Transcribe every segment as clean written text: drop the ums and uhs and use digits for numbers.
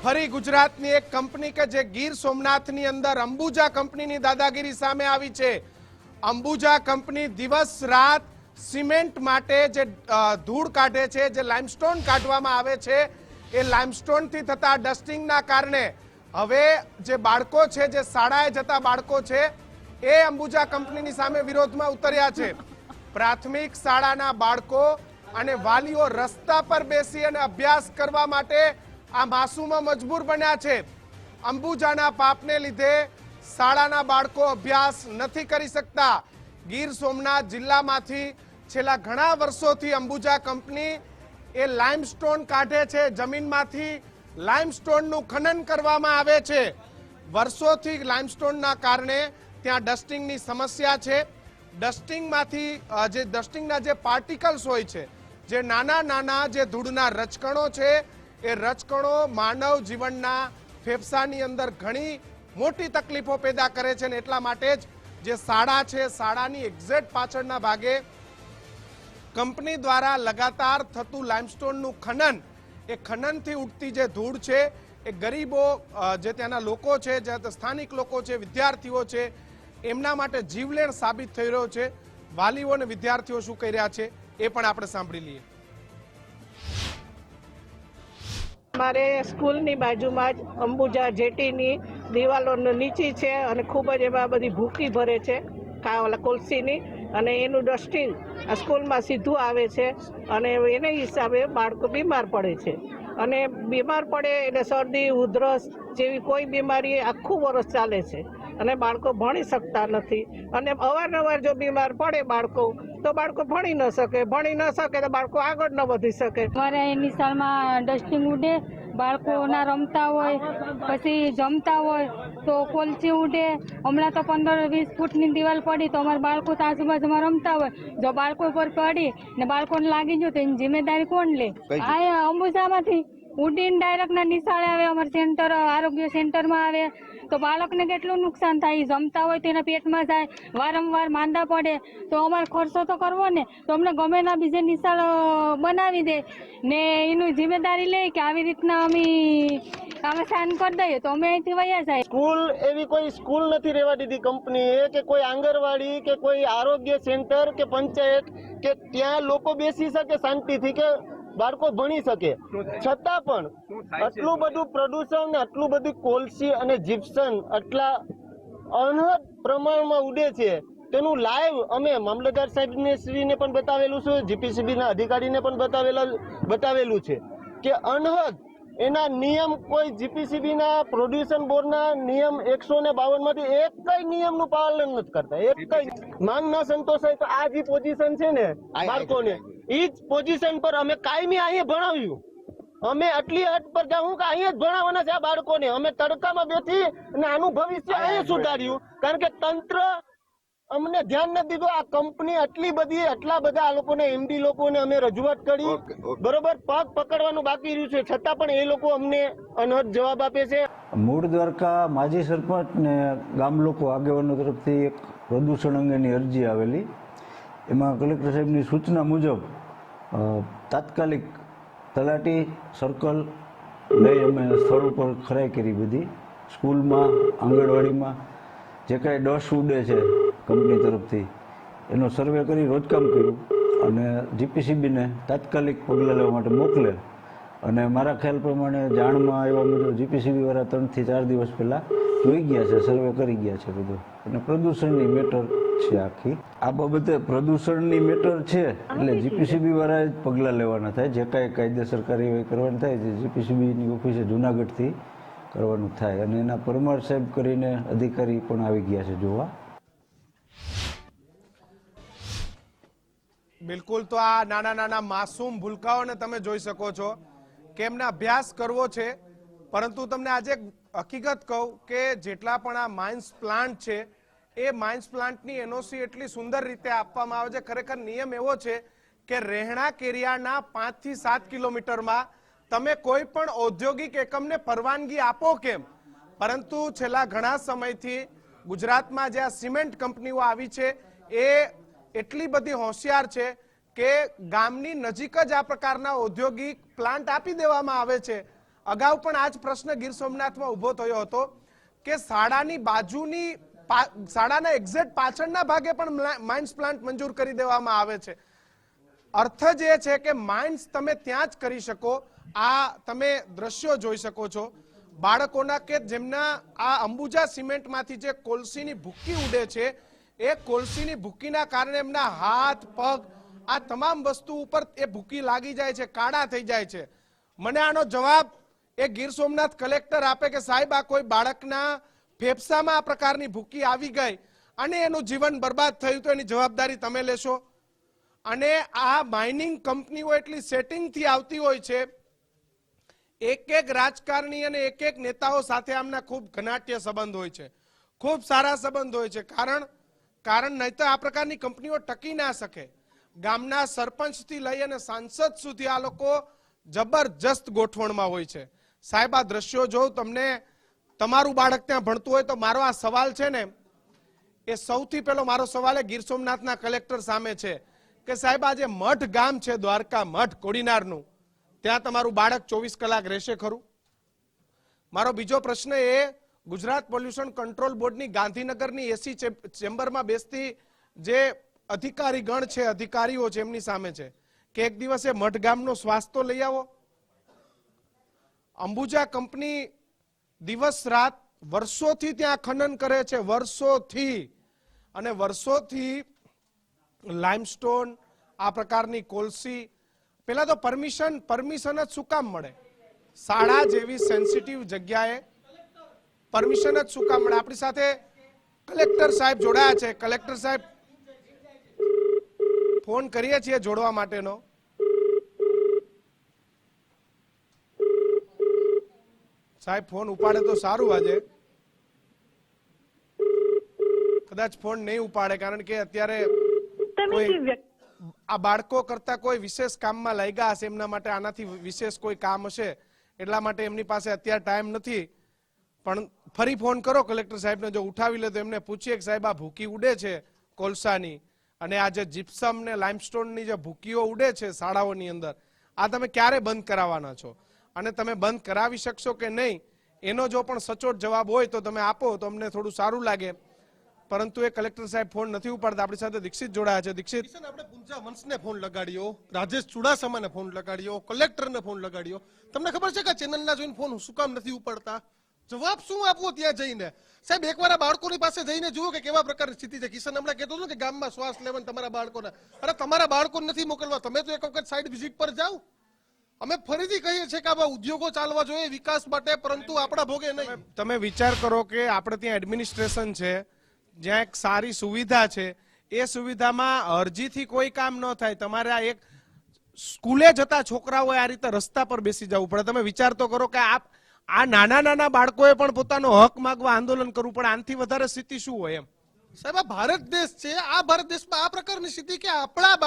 ફરી ગુજરાતની એક કંપની કે જે ગીર સોમનાથની અંદર અંબુજા કંપનીની દાદાગીરી સામે આવી છે। અંબુજા કંપની દિવસ રાત સિમેન્ટ માટે જે ધૂળ કાઢે છે, જે લાઇમસ્ટોન કાઢવામાં આવે છે, એ લાઇમસ્ટોનથી થતા ડસ્ટિંગના કારણે હવે જે બાળકો છે, જે શાળાએ જતા બાળકો છે, એ અંબુજા કંપનીની સામે વિરોધમાં ઉતર્યા છે। પ્રાથમિક શાળાના બાળકો અને વાલીઓ રસ્તા પર બેસી અને અભ્યાસ કરવા માટે આ માસૂમો મજબૂર બન્યા છે। અંબુજાના પાપને લીધે શાળાના બાળકો અભ્યાસ નથી કરી શકતા। ગીર સોમનાથ જિલ્લામાંથી છેલ્લા ઘણા વર્ષોથી અંબુજા કંપની એ લાઇમસ્ટોન કાઢે છે, જમીનમાંથી લાઇમસ્ટોનનું ખનન કરવામાં આવે છે। વર્ષોથી લાઇમસ્ટોનના કારણે ત્યાં ડસ્ટિંગની સમસ્યા છે। ડસ્ટિંગના જે પાર્ટિકલ્સ હોય છે, જે નાના નાના જે ધૂળના રજકણો છે, એ રજકણો માનવ જીવનના ફેફસાની અંદર ઘણી મોટી તકલીફો પેદા કરે છે ને એટલા માટે જ જે શાળા છે, શાળાની એક્ઝેક્ટ પાછળના ભાગે કંપની દ્વારા લગાતાર થતું લાઇમસ્ટોનનું ખનન, એ ખનનથી ઉઠતી જે ધૂળ છે એ ગરીબો, જે ત્યાંના લોકો છે, જે સ્થાનિક લોકો છે, વિદ્યાર્થીઓ છે, એમના માટે જીવલેણ સાબિત થઈ રહ્યો છે। વાલીઓ અને વિદ્યાર્થીઓ શું કહી રહ્યા છે એ પણ આપણે સાંભળી લઈએ। અમારે સ્કૂલની બાજુમાં જ અંબુજા જેટીની દિવાલો નીચી છે અને ખૂબ જ એમાં બધી ભૂકી ભરે છે કોલસીની, અને એનું ડસ્ટિંગ આ સ્કૂલમાં સીધું આવે છે અને એને હિસાબે બાળકો બીમાર પડે છે। અને બીમાર પડે એટલે શરદી ઉધરસ જેવી કોઈ બીમારી આખું વર્ષ ચાલે છે અને બાળકો ભણી શકતા નથી। અને અવારનવાર જો બીમાર પડે બાળકો તો બાળકો ભણી ન શકે તો બાળકો આગળ ન વધી શકે। અમારે એની શાળામાં ડસ્ટિંગ ઉડે, બાળકોના રમતા હોય, પછી જમતા હોય તો કોલસી ઉડે। હમણાં તો 15-20 ફૂટની દિવાલ પડી તો અમારા બાળકો તો આજુબાજુમાં રમતા હોય, જો બાળકો પર પડી ને બાળકોને લાગી ગયું તો એની જિમ્મેદારી કોણ લે? આ અંબુજામાંથી ઉડીને ડાયરેક્ટ ના નિશાળે આવે, અમારા સેન્ટર આરોગ્ય સેન્ટરમાં આવે તો બાળકને કેટલું નુકસાન થાય? જમતા હોય તો એના પેટમાં જાય, વારંવાર માંદા પડે તો અમારે ખર્ચો તો કરવો ને, તો અમને ગમે ના બીજે નિશાળ બનાવી દે ને એનું જિમ્મેદારી લે કે આવી રીતના અમે સાઈન કરી દઈએ તો અમે અહીંથી વયા જાય। સ્કૂલ એવી કોઈ સ્કૂલ નથી રહેવા દીધી કંપનીએ, કે કોઈ આંગણવાડી કે કોઈ આરોગ્ય સેન્ટર કે પંચાયત કે ત્યાં લોકો બેસી શકે શાંતિથી, કે બાળકો ભણી શકે, છતાં પણ આટલું બધું પ્રદૂષણ ને આટલું બધું કોલસી અને જીપ્સમ આટલા અનહદ પ્રમાણમાં ઉડે છે, તેનું લાઈવ અમે મામલતદાર સાહેબને પણ બતાવેલું છે, જીપીસીબીના અધિકારીને પણ બતાવેલું છે કે અનહદ એના નિયમ કોઈ જીપીસીબીના પ્રોડ્યુસન બોર્ડના નિયમ 152 માંથી એક કઈ નિયમનું પાલન નથી કરતા। એક કઈ માંગ ન સંતોષાય તો આ જે પોઝિશન છે ને બાળકોને, એ જ પોઝિશન પર અમે કાયમી અહીંયા ભણાવ્યું। અમે આટલી હદ પર જાઉં કે અહીંયા જ ભણાવવાના છે આ બાળકોને। અમે તડકામાં બેઠી અને આનું ભવિષ્ય અહીંયા સુધાર્યું, કારણ કે તંત્ર અમને ધ્યાન નથી દીધું। આ કંપની આટલા બધા આ લોકોને એમડી લોકોને અમે રજૂઆત કરી, બરોબર, પગ પકડવાનું બાકી રહ્યું છે, છતાં પણ એ લોકો અમને અનહદ જવાબ આપે છે। મૂળ દ્વારકા માજી સરપંચ ને ગામ લોકો આગેવાનો તરફથી એક પ્રદૂષણ અંગેની અરજી આવેલી। એમાં કલેક્ટર સાહેબની સૂચના મુજબ તાત્કાલિક તલાટી સર્કલ લઈ અમે સ્થળ ઉપર ખરાઈ કરી, બધી સ્કૂલમાં, આંગણવાડીમાં જે કાંઈ ડસ્ટ ઉડે છે કંપની તરફથી એનો સર્વે કરી રોજકામ કર્યું અને જીપીસીબીને તાત્કાલિક પગલાં લેવા માટે મોકલેલ। અને મારા ખ્યાલ પ્રમાણે જાણમાં આવ્યા મુજબ જીપીસીબીવાળા 3 થી 4 દિવસ પહેલાં જોઈ ગયા છે, સર્વે કરી ગયા છે બધું। અને પ્રદૂષણની મેટર છે આખી, આ બાબતે પ્રદૂષણની મેટર છે એટલે જીપીસીબીવાળાએ જ પગલાં લેવાના થાય। જે કાંઈ કાયદેસર કાર્યવાહી કરવાની થાય છે જીપીસીબીની ઓફિસે જૂનાગઢથી કરવાનું થાય। અને એના પરમાર સાહેબ કરીને અધિકારી પણ આવી ગયા છે જોવા। બિલકુલ, તો આ નાના નાના માસૂમ ભૂલકાઓને તમે જોઈ શકો છો કે એમને અભ્યાસ કરવો છે, પરંતુ તમને આજે હકીકત કહું કે જેટલા પણ આ માઇન્સ પ્લાન્ટ છે, એ માઇન્સ પ્લાન્ટની એનઓસી એટલી સુંદર રીતે આપવામાં આવે છે। ખરેખર નિયમ એવો છે કે રહેણાંક એરિયાના 5 થી 7 કિલોમીટરમાં તમે કોઈ પણ ઔદ્યોગિક એકમને પરવાનગી આપો કેમ, પરંતુ છેલ્લા ઘણા સમયથી ગુજરાતમાં જે આ સિમેન્ટ કંપનીઓ આવી છે એ એટલી બધી હોશિયાર છે કે ગામની નજીક જ આ પ્રકારના ઔદ્યોગિક પ્લાન્ટ આપી દેવામાં આવે છે અગાઉ પણ આ જ પ્રશ્ન ગીર સોમનાથમાં ઉભો થયો હતો કે શાળાની બાજુની શાળાના એક્ઝેક્ટ પાછળના ભાગે પણ માઇન્સ પ્લાન્ટ મંજૂર કરી દેવામાં આવે છે. અર્થ જ એ છે કે માઇન્સ તમે ત્યાં જ કરી શકો. આ તમે દ્રશ્યો જોઈ શકો છો બાળકોના કે જેમના આ અંબુજા સિમેન્ટમાંથી જે કોલસીની ભૂકી ઉડે છે એ કોલસીની ભૂકીના કારણે એમના હાથ પગ આ તમામ વસ્તુ ઉપર એ ભૂકી લાગી જાય છે, કાળા થઈ જાય છે. મને આનો જવાબ એ ગીર સોમનાથ કલેક્ટર આપે કે સાહેબ આ કોઈ બાળકના ફેફસામાં આ પ્રકારની ભૂકી આવી ગઈ અને એનું જીવન બરબાદ થયું તો એની જવાબદારી તમે લેશો. અને આ માઇનિંગ કંપનીઓ એટલી સેટિંગથી આવતી હોય છે, એક એક રાજકારણી અને એક એક નેતાઓ સાથે આમના ખૂબ ઘનાટ્ય સંબંધ હોય છે, ખૂબ સારા સંબંધ હોય છે. કારણ નહીં તો આ પ્રકારની કંપનીઓ ટકી ના શકે. ગામના સરપંચથી લઈ અને સાંસદ સુધી આ લોકો જબરજસ્ત ગોઠવણમાં હોય છે. સાહેબ આ દ્રશ્યો જો તમને તમારું બાળક ત્યાં ભણતું હોય તો મારો આ સવાલ છે ને એ સૌથી પહેલો મારો સવાલ એ ગીર સોમનાથના કલેક્ટર સામે છે કે સાહેબ આ જે મઠ ગામ છે દ્વારકા મઠ કોડીનારનું, ત્યાં તમારું બાળક 24 કલાક રહેશે ખરું? મારો બીજો પ્રશ્ન એ ગુજરાત પોલ્યુશન કંટ્રોલ બોર્ડની ગાંધીનગરની એસી ચેમ્બરમાં બેસતી જે અધિકારી ગણ છે, અધિકારીઓ છે, એમની સામે છે કે એક દિવસે મઠ ગામનો શ્વાસ તો લઈ આવો. અંબુજા કંપની દિવસ રાત વર્ષોથી ત્યાં ખનન કરે છે, વર્ષોથી, અને વર્ષોથી લાઇમસ્ટોન આ પ્રકારની કોલસી પેલા તો પરમિશન જ શું કામ મળે? શાળા જેવી સેન્સિટિવ જગ્યાએ પરમિશન જ શું કામ મળે? આપણી સાથે કલેક્ટર સાહેબ જોડાયા છે. કલેક્ટર સાહેબ ફોન કરીએ છીએ જોડવા માટેનો. સાહેબ ફોન ઉપાડે તો સારું. આજે કદાચ ફોન નહીં ઉપાડે કારણ કે અત્યારે આ બાળકો કરતા કોઈ વિશેષ કામમાં લાગ્યા હશે, એમના માટે આનાથી વિશેષ કોઈ કામ હશે એટલા માટે એમની પાસે અત્યારે ટાઈમ નથી. પણ ફરી ફોન કરો કલેક્ટર સાહેબને, જો ઉઠાવી લે તો એમને પૂછીએ કે સાહેબ આ ભૂકી ઉડે છે કોલસાની અને આ જે જીપ્સમ ને લાઇમસ્ટોનની જે ભૂકીઓ ઉડે છે શાળાઓની અંદર, આ તમે ક્યારે બંધ કરાવવાના છો અને તમે બંધ કરાવી શકશો કે નહીં એનો જો પણ સચોટ જવાબ હોય તો તમે આપો તો અમને થોડું સારું લાગે. પરંતુ એ કલેક્ટર સાહેબ ફોન નથી ઉપાડતા. આપણી સાથે દીક્ષિત જોડાયા છે. દીક્ષિત, આપણે પુંજા વંશને ફોન લગાડ્યો, રાજેશ ચુડાસમાને ફોન લગાડ્યો, કલેક્ટરને ફોન લગાડ્યો. તમને ખબર છે કે ચેનલના જોઈને ફોન શું કામ નથી ઉપાડતા? જવાબ શું આપવો ત્યાં જઈને? સાહેબ એકવાર આ બાળકોની પાસે જઈને જુઓ કે કેવા પ્રકારની સ્થિતિ છે. કિશન હમણાં કહેતો હતો કે ગામમાં શ્વાસ લેવાનું તમારા બાળકોને, અરે તમારા બાળકોને નથી મોકલવા, તમે તો એક વખત સાઈડ વિઝિટ પર જાઓ. અમે ફરીથી કહીએ છીએ કે આવા ઉદ્યોગો ચાલવા જોઈએ વિકાસ માટે, પરંતુ આપણા ભોગે નહીં. તમે વિચાર કરો કે આપણે ત્યાં એડમિનિસ્ટ્રેશન છે, જ્યાં એક સારી સુવિધા છે, એ સુવિધામાં અરજીથી કોઈ કામ ન થાય. તમારે આ એક સ્કૂલે જતા છોકરાઓએ આ રીતે રસ્તા પર બેસી જવું પડે. તમે વિચાર તો કરો કે આ નાના બાળકોએ પણ પોતાનો હક માંગવા આંદોલન કરવું પડે. આનાથી વધારે સ્થિતિ શું હોય એમ? સાહેબ આ ભારત દેશ છે, આ ભારત દેશમાં આ પ્રકારની સ્થિતિ કે આપણા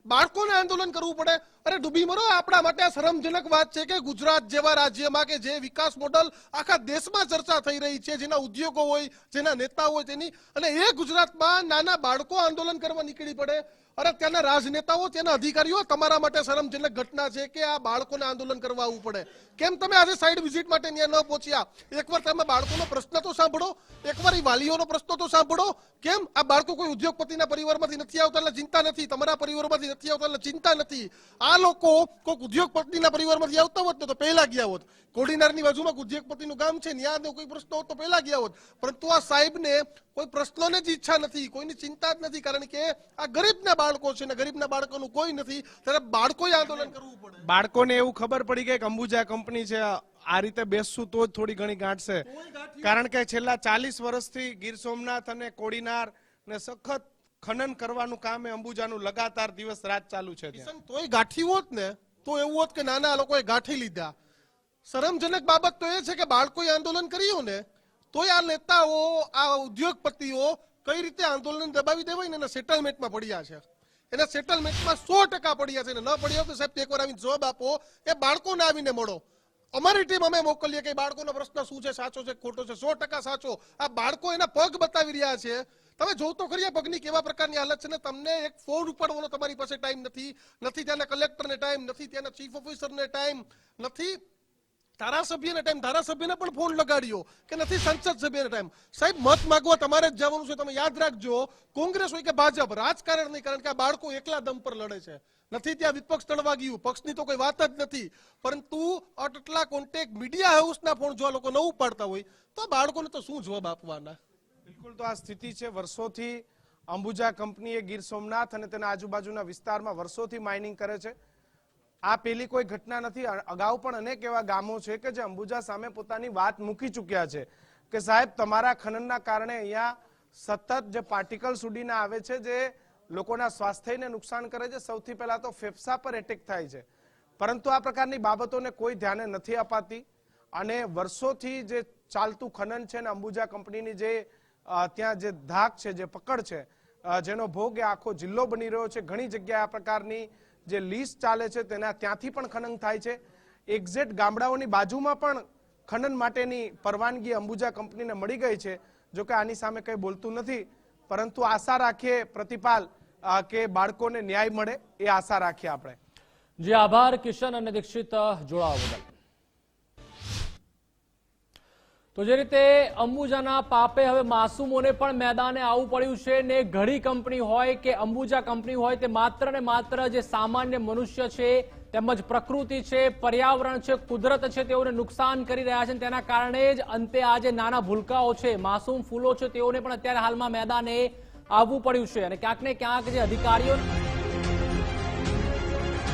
બાળકોને આંદોલન કરવું પડે. અરે ડૂબી મરો, આપણા માટે શરમજનક વાત છે કે ગુજરાત જેવા રાજ્યમાં કે જે વિકાસ મોડલ આખા દેશમાં ચર્ચા થઈ રહી છે, જેના ઉદ્યોગો હોય, જેના નેતા હોય તેની, અને એ ગુજરાતમાં નાના બાળકો આંદોલન કરવા નીકળી પડે. અરે ત્યાંના રાજનેતાઓ, ત્યાંના અધિકારીઓ, તમારા માટે શરમજનક ઘટના છે કે આ બાળકોને આંદોલન કરવા આવવું પડે. કેમ તમે આજે સાઈડ વિઝિટ માટે ત્યાં ન પહોંચ્યા? એકવાર તમે બાળકોનો પ્રશ્ન તો સાંભળો, એકવાર એ વાલીઓનો પ્રશ્ન તો સાંભળો. કેમ આ બાળકો કોઈ ઉદ્યોગપતિના પરિવારમાંથી નથી આવતા એટલે ચિંતા નથી, તમારા પરિવારમાંથી નથી આવતા એટલે ચિંતા નથી. આ લોકો કોઈ ઉદ્યોગપતિના પરિવારમાંથી આવતા હોત ને તો પહેલા ગયા હોત. કોડીનારની બાજુમાં ઉદ્યોગપતિનું ગામ છે, ત્યાં કોઈ પ્રશ્ન હોત તો પહેલા ગયા હોત. પરંતુ આ સાહેબને કોઈ પ્રશ્નોને જ ઈચ્છા નથી, કોઈની ચિંતા જ નથી, કારણ કે આ ગરીબના બાળકો છે ને ગરીબના બાળકોનું કોઈ નથી, ત્યારે બાળકોએ આંદોલન કરવું પડે. બાળકોને એવું ખબર પડી ગઈ કે અંબુજા કંપની છે, આ રીતે બેસશું તો જ થોડી ઘણી ગાંઠશે. કારણ કે છેલ્લા 40 વર્ષથી ગીર સોમનાથ અને કોડીનાર ને સખત ખનન કરવાનું કામ એ અંબુજાનું લગાતાર દિવસ રાત ચાલુ છે. તોય ગાંઠી હોત ને તો એવું હોત કે નાના લોકોએ ગાંઠી લીધા. શરમજનક બાબત તો એ છે કે બાળકોએ આંદોલન કર્યું ને તોય આ નેતાઓ, આ ઉદ્યોગપતિઓ કઈ રીતે આંદોલન દબાવી દેવાય ને એના સેટલમેન્ટમાં પડ્યા છે. એના સેટલમેન્ટમાં 100% પડ્યા છે. ન પડ્યા તો સાહેબ એકવાર આવીને જવાબ આપો. એ બાળકોને આવીને મળો. અમારી ટીમ અમે મોકલીએ કે બાળકોનો પ્રશ્ન શું છે, સાચો છે ખોટો છે, 100% સાચો. આ બાળકો એના પગ બતાવી રહ્યા છે. તમે જોવ તો ખરી આ પગની કેવા પ્રકારની હાલત છે ને તમને એક ફોન ઉપાડવાનો તમારી પાસે ટાઈમ નથી, ત્યાંના કલેક્ટરને ટાઈમ નથી, ત્યાંના ચીફ ઓફિસરને ટાઈમ નથી. ધારાસભ્યને ટાઈમ, ધારાસભ્યને પણ ફોન લગાડ્યો કે નથી સંસદ સભ્યને ટાઈમ. સાહેબ મત માંગવા તમારે જ જવાનું છે. તમે યાદ રાખજો, કોંગ્રેસ હોય કે ભાજપ, રાજકારણ નહીં, કારણ કે આ બાળકો એકલા દમ પર લડે છે. નથી ત્યાં વિપક્ષ તળવા ગયું, પક્ષની તો કોઈ વાત જ નથી. પરંતુ આટલા કોન્ટેક્ટ મીડિયા હાઉસના ફોન જો આ લોકો ન ઉપાડતા હોય તો આ બાળકોને તો શું જવાબ આપવાના? બિલકુલ, તો આ સ્થિતિ છે. વર્ષોથી અંબુજા કંપનીએ ગીર સોમનાથ અને તેના આજુબાજુના વિસ્તારમાં વર્ષોથી માઇનિંગ કરે છે. આ પેલી કોઈ ઘટના નથી. અગાઉ પણ અનેક એવા ગામો છે કે જે અંબુજા સામે પોતાની વાત મૂકી ચૂક્યા છે કે સાહેબ તમારા ખનનના કારણે અહીંયા સતત જે પાર્ટિકલ્સ ઉડીને આવે છે જે લોકોના સ્વાસ્થ્યને નુકસાન કરે છે. સૌથી પહેલા તો ફેફસા પર એટેક થાય છે, પરંતુ આ પ્રકારની બાબતોને કોઈ ધ્યાને નથી અપાતી. અને વર્ષોથી જે ચાલતું ખનન છે ને અંબુજા કંપનીની જે ત્યાં જે ધાક છે, જે પકડ છે, જેનો ભોગ એ આખો જિલ્લો બની રહ્યો છે. ઘણી જગ્યાએ આ પ્રકારની જે લીસ્ટ ચાલે છે તેના ત્યાંથી પણ ખનન થાય છે. એક્ઝેક્ટ ગામડાઓની બાજુમાં પણ ખનન માટેની પરવાનગી અંબુજા કંપનીને મળી ગઈ છે. જોકે આની સામે કંઈ બોલતું નથી, પરંતુ આશા રાખીએ પ્રતિપાલ કે બાળકોને ન્યાય મળે, એ આશા રાખીએ આપણે. જી આભાર કિશન અને દીક્ષિત જોડાવા બદલ. તો જે રીતે અંબુજાના પાપે હવે માસૂમોને પણ મેદાને આવવું પડ્યું છે ને ઘડી કંપની હોય કે અંબુજા કંપની હોય, તે માત્ર ને માત્ર જે સામાન્ય મનુષ્ય છે તેમજ પ્રકૃતિ છે, પર્યાવરણ છે, કુદરત છે, તેઓને નુકસાન કરી રહ્યા છે. તેના કારણે જ અંતે આ જે નાના ભૂલકાઓ છે, માસૂમ ફૂલો છે, તેઓને પણ અત્યારે હાલમાં મેદાને આવવું પડ્યું છે. અને ક્યાંક ને ક્યાંક જે અધિકારીઓ